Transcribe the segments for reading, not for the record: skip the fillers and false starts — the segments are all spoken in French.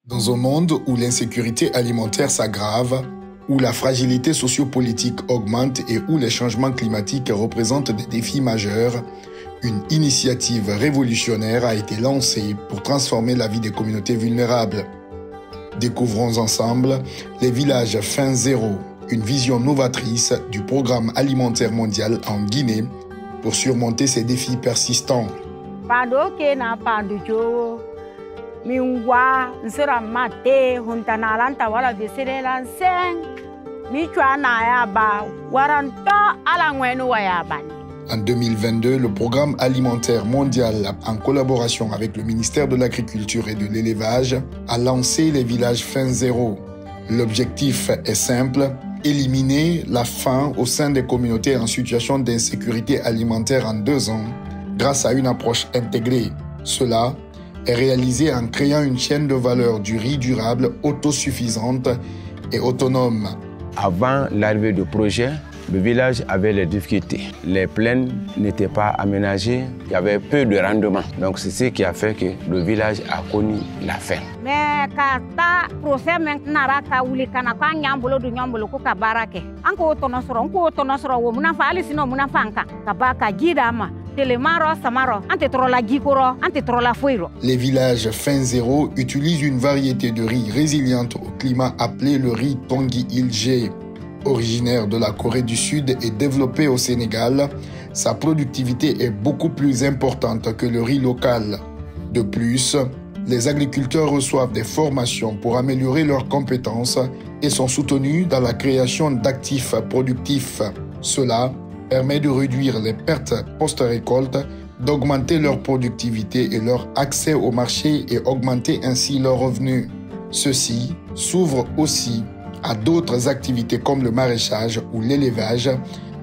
Dans un monde où l'insécurité alimentaire s'aggrave, où la fragilité sociopolitique augmente et où les changements climatiques représentent des défis majeurs, une initiative révolutionnaire a été lancée pour transformer la vie des communautés vulnérables. Découvrons ensemble les villages Faim Zéro, une vision novatrice du programme alimentaire mondial en Guinée pour surmonter ces défis persistants. En 2022, le programme alimentaire mondial, en collaboration avec le ministère de l'Agriculture et de l'Élevage, a lancé les villages Faim Zéro. L'objectif est simple, éliminer la faim au sein des communautés en situation d'insécurité alimentaire en 2 ans, grâce à une approche intégrée. Cela est réalisé en créant une chaîne de valeur du riz durable autosuffisante et autonome. Avant l'arrivée du projet, le village avait des difficultés. Les plaines n'étaient pas aménagées, il y avait peu de rendement. Donc c'est ce qui a fait que le village a connu la faim. Mais les villages Faim Zéro utilisent une variété de riz résiliente au climat appelé le riz Tongi Ilgé. Originaire de la Corée du Sud et développé au Sénégal, sa productivité est beaucoup plus importante que le riz local. De plus, les agriculteurs reçoivent des formations pour améliorer leurs compétences et sont soutenus dans la création d'actifs productifs. Cela permet de réduire les pertes post-récolte, d'augmenter leur productivité et leur accès au marché et augmenter ainsi leurs revenus. Ceci s'ouvre aussi à d'autres activités comme le maraîchage ou l'élevage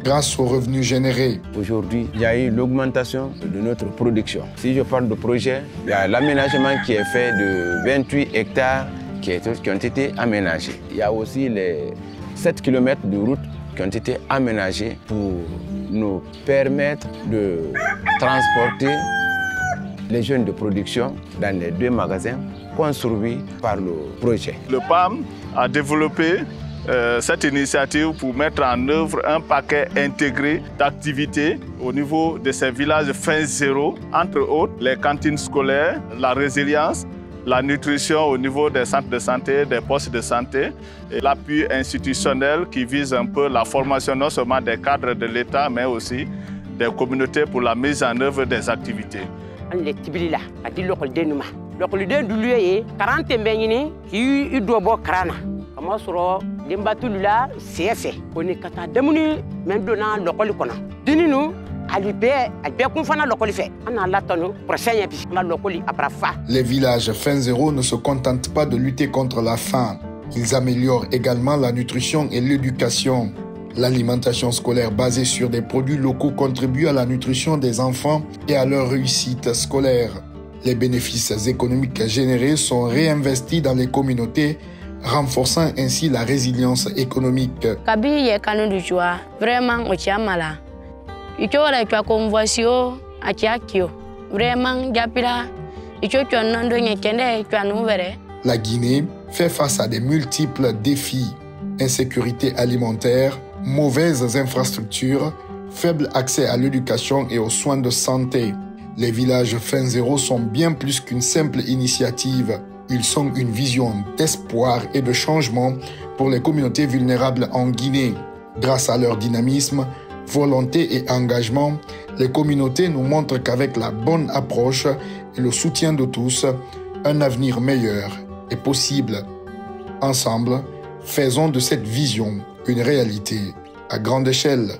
grâce aux revenus générés. Aujourd'hui, il y a eu l'augmentation de notre production. Si je parle de projet, il y a l'aménagement qui est fait de 28 hectares qui ont été aménagés. Il y a aussi les 7 km de route qui ont été aménagés pour nous permettre de transporter les jeunes de production dans les 2 magasins construits par le projet. Le PAM a développé cette initiative pour mettre en œuvre un paquet intégré d'activités au niveau de ces villages Faim Zéro, entre autres les cantines scolaires, la résilience, la nutrition au niveau des centres de santé, des postes de santé et l'appui institutionnel qui vise un peu la formation non seulement des cadres de l'État mais aussi des communautés pour la mise en œuvre des activités. Les villages Faim Zéro ne se contentent pas de lutter contre la faim. Ils améliorent également la nutrition et l'éducation. L'alimentation scolaire basée sur des produits locaux contribue à la nutrition des enfants et à leur réussite scolaire. Les bénéfices économiques générés sont réinvestis dans les communautés, renforçant ainsi la résilience économique. La Guinée fait face à de multiples défis: insécurité alimentaire, mauvaises infrastructures, faible accès à l'éducation et aux soins de santé. Les villages Faim Zéro sont bien plus qu'une simple initiative. Ils sont une vision d'espoir et de changement pour les communautés vulnérables en Guinée. Grâce à leur dynamisme, volonté et engagement, les communautés nous montrent qu'avec la bonne approche et le soutien de tous, un avenir meilleur est possible. Ensemble, faisons de cette vision une réalité à grande échelle.